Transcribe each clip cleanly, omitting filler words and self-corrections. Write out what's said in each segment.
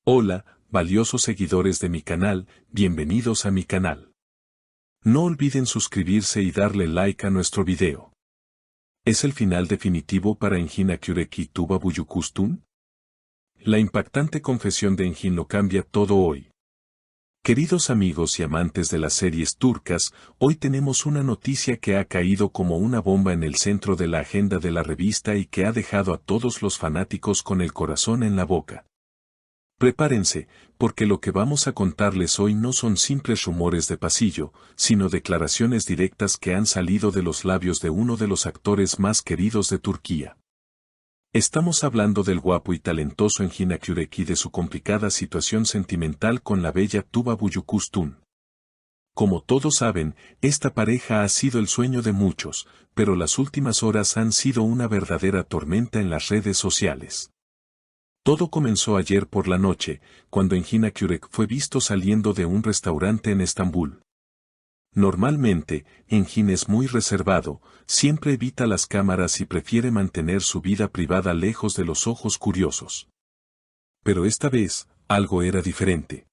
Hola, valiosos seguidores de mi canal, bienvenidos a mi canal. No olviden suscribirse y darle like a nuestro video. ¿Es el final definitivo para Engin Akyurek Tuba Büyüküstün? La impactante confesión de Engin lo cambia todo hoy. Queridos amigos y amantes de las series turcas, hoy tenemos una noticia que ha caído como una bomba en el centro de la agenda de la revista y que ha dejado a todos los fanáticos con el corazón en la boca. Prepárense, porque lo que vamos a contarles hoy no son simples rumores de pasillo, sino declaraciones directas que han salido de los labios de uno de los actores más queridos de Turquía. Estamos hablando del guapo y talentoso Engin Akyurek y de su complicada situación sentimental con la bella Tuba Büyüküstün. Como todos saben, esta pareja ha sido el sueño de muchos, pero las últimas horas han sido una verdadera tormenta en las redes sociales. Todo comenzó ayer por la noche, cuando Engin Akyurek fue visto saliendo de un restaurante en Estambul. Normalmente, Engin es muy reservado, siempre evita las cámaras y prefiere mantener su vida privada lejos de los ojos curiosos. Pero esta vez, algo era diferente.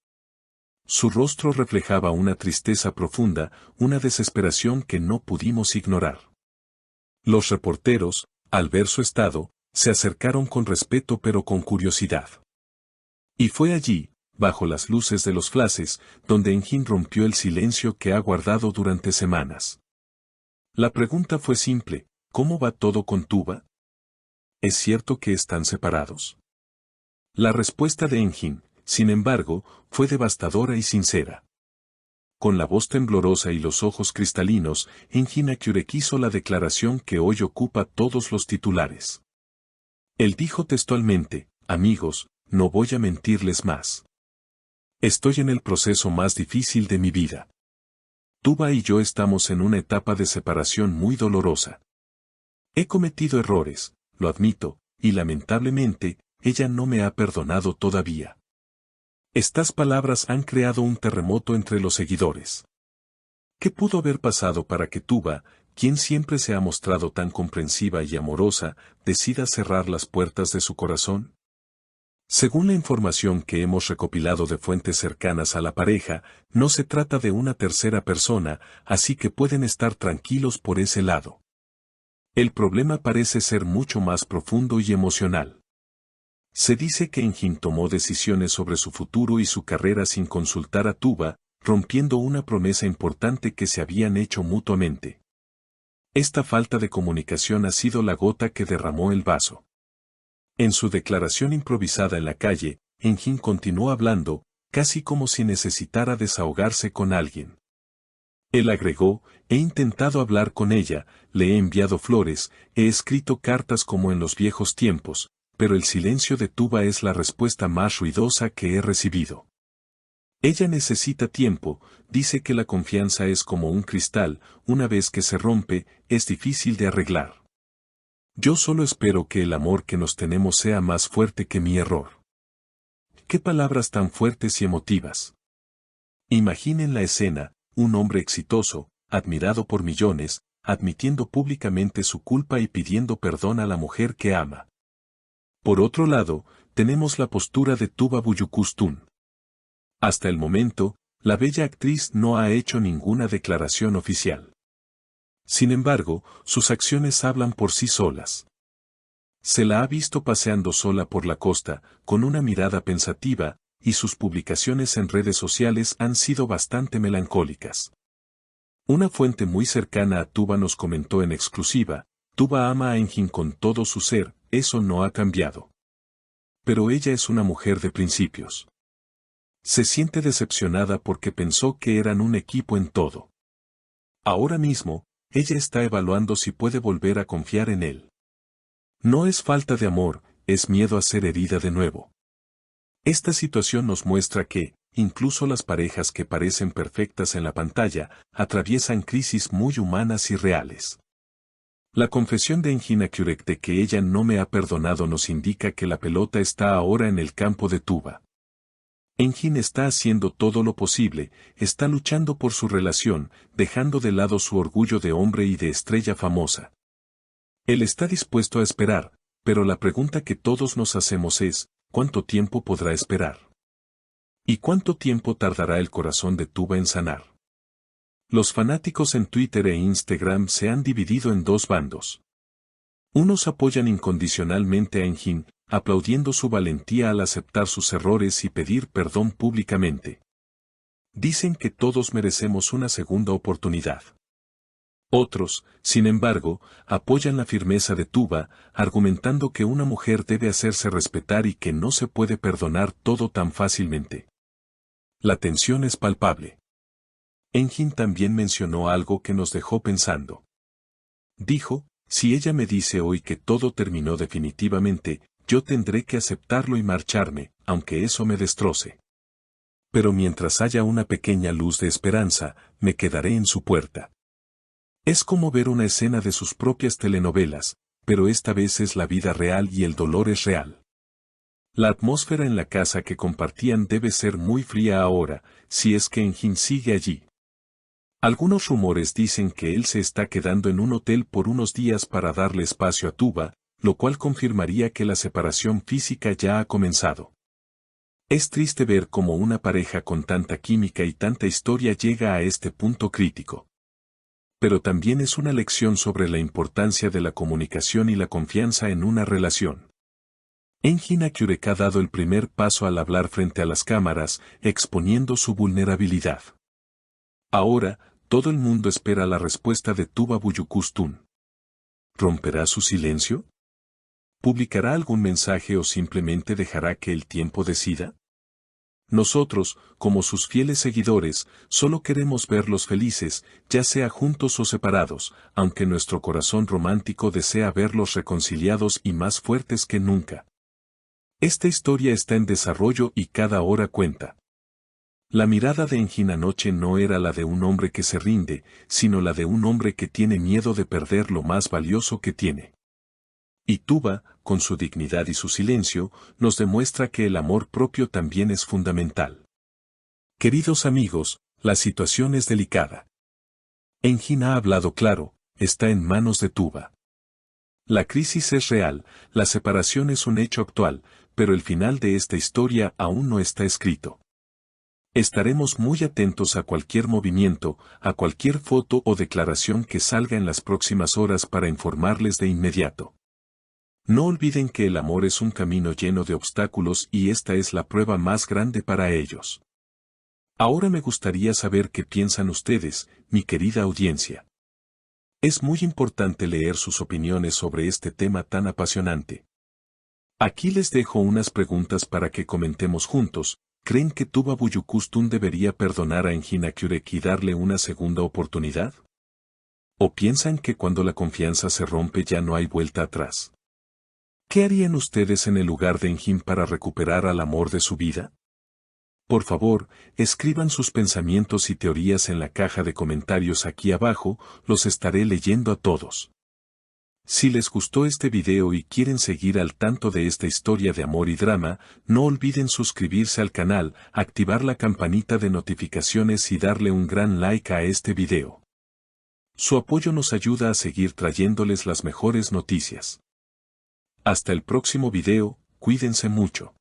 Su rostro reflejaba una tristeza profunda, una desesperación que no pudimos ignorar. Los reporteros, al ver su estado, se acercaron con respeto pero con curiosidad. Y fue allí, bajo las luces de los flashes, donde Engin rompió el silencio que ha guardado durante semanas. La pregunta fue simple: ¿cómo va todo con Tuba? ¿Es cierto que están separados? La respuesta de Engin, sin embargo, fue devastadora y sincera. Con la voz temblorosa y los ojos cristalinos, Engin Akyurek hizo la declaración que hoy ocupa todos los titulares. Él dijo textualmente: amigos, no voy a mentirles más. Estoy en el proceso más difícil de mi vida. Tuba y yo estamos en una etapa de separación muy dolorosa. He cometido errores, lo admito, y lamentablemente, ella no me ha perdonado todavía. Estas palabras han creado un terremoto entre los seguidores. ¿Qué pudo haber pasado para que Tuba, quien siempre se ha mostrado tan comprensiva y amorosa, decida cerrar las puertas de su corazón? Según la información que hemos recopilado de fuentes cercanas a la pareja, no se trata de una tercera persona, así que pueden estar tranquilos por ese lado. El problema parece ser mucho más profundo y emocional. Se dice que Engin tomó decisiones sobre su futuro y su carrera sin consultar a Tuba, rompiendo una promesa importante que se habían hecho mutuamente. Esta falta de comunicación ha sido la gota que derramó el vaso. En su declaración improvisada en la calle, Engin continuó hablando, casi como si necesitara desahogarse con alguien. Él agregó: he intentado hablar con ella, le he enviado flores, he escrito cartas como en los viejos tiempos, pero el silencio de Tuba es la respuesta más ruidosa que he recibido. Ella necesita tiempo, dice que la confianza es como un cristal, una vez que se rompe, es difícil de arreglar. Yo solo espero que el amor que nos tenemos sea más fuerte que mi error. ¡Qué palabras tan fuertes y emotivas! Imaginen la escena: un hombre exitoso, admirado por millones, admitiendo públicamente su culpa y pidiendo perdón a la mujer que ama. Por otro lado, tenemos la postura de Tuba Büyüküstün. Hasta el momento, la bella actriz no ha hecho ninguna declaración oficial. Sin embargo, sus acciones hablan por sí solas. Se la ha visto paseando sola por la costa, con una mirada pensativa, y sus publicaciones en redes sociales han sido bastante melancólicas. Una fuente muy cercana a Tuba nos comentó en exclusiva: Tuba ama a Engin con todo su ser, eso no ha cambiado. Pero ella es una mujer de principios. Se siente decepcionada porque pensó que eran un equipo en todo. Ahora mismo, ella está evaluando si puede volver a confiar en él. No es falta de amor, es miedo a ser herida de nuevo. Esta situación nos muestra que, incluso las parejas que parecen perfectas en la pantalla, atraviesan crisis muy humanas y reales. La confesión de Engin Akyurek de que ella no me ha perdonado nos indica que la pelota está ahora en el campo de Tuba. Engin está haciendo todo lo posible, está luchando por su relación, dejando de lado su orgullo de hombre y de estrella famosa. Él está dispuesto a esperar, pero la pregunta que todos nos hacemos es: ¿cuánto tiempo podrá esperar? ¿Y cuánto tiempo tardará el corazón de Tuba en sanar? Los fanáticos en Twitter e Instagram se han dividido en dos bandos. Unos apoyan incondicionalmente a Engin, aplaudiendo su valentía al aceptar sus errores y pedir perdón públicamente. Dicen que todos merecemos una segunda oportunidad. Otros, sin embargo, apoyan la firmeza de Tuba, argumentando que una mujer debe hacerse respetar y que no se puede perdonar todo tan fácilmente. La tensión es palpable. Engin también mencionó algo que nos dejó pensando. Dijo, si ella me dice hoy que todo terminó definitivamente, yo tendré que aceptarlo y marcharme, aunque eso me destroce. Pero mientras haya una pequeña luz de esperanza, me quedaré en su puerta. Es como ver una escena de sus propias telenovelas, pero esta vez es la vida real y el dolor es real. La atmósfera en la casa que compartían debe ser muy fría ahora, si es que Engin sigue allí. Algunos rumores dicen que él se está quedando en un hotel por unos días para darle espacio a Tuba, lo cual confirmaría que la separación física ya ha comenzado. Es triste ver cómo una pareja con tanta química y tanta historia llega a este punto crítico. Pero también es una lección sobre la importancia de la comunicación y la confianza en una relación. Engin Akyurek ha dado el primer paso al hablar frente a las cámaras, exponiendo su vulnerabilidad. Ahora, todo el mundo espera la respuesta de Tuba Büyüküstün. ¿Romperá su silencio? ¿Publicará algún mensaje o simplemente dejará que el tiempo decida? Nosotros, como sus fieles seguidores, solo queremos verlos felices, ya sea juntos o separados, aunque nuestro corazón romántico desea verlos reconciliados y más fuertes que nunca. Esta historia está en desarrollo y cada hora cuenta. La mirada de Engin anoche no era la de un hombre que se rinde, sino la de un hombre que tiene miedo de perder lo más valioso que tiene. Y Tuba, con su dignidad y su silencio, nos demuestra que el amor propio también es fundamental. Queridos amigos, la situación es delicada. Engin ha hablado claro, está en manos de Tuba. La crisis es real, la separación es un hecho actual, pero el final de esta historia aún no está escrito. Estaremos muy atentos a cualquier movimiento, a cualquier foto o declaración que salga en las próximas horas para informarles de inmediato. No olviden que el amor es un camino lleno de obstáculos y esta es la prueba más grande para ellos. Ahora me gustaría saber qué piensan ustedes, mi querida audiencia. Es muy importante leer sus opiniones sobre este tema tan apasionante. Aquí les dejo unas preguntas para que comentemos juntos. ¿Creen que Tuba Büyüküstün debería perdonar a Engin Akyurek y darle una segunda oportunidad? ¿O piensan que cuando la confianza se rompe ya no hay vuelta atrás? ¿Qué harían ustedes en el lugar de Engin para recuperar al amor de su vida? Por favor, escriban sus pensamientos y teorías en la caja de comentarios aquí abajo, los estaré leyendo a todos. Si les gustó este video y quieren seguir al tanto de esta historia de amor y drama, no olviden suscribirse al canal, activar la campanita de notificaciones y darle un gran like a este video. Su apoyo nos ayuda a seguir trayéndoles las mejores noticias. Hasta el próximo video, cuídense mucho.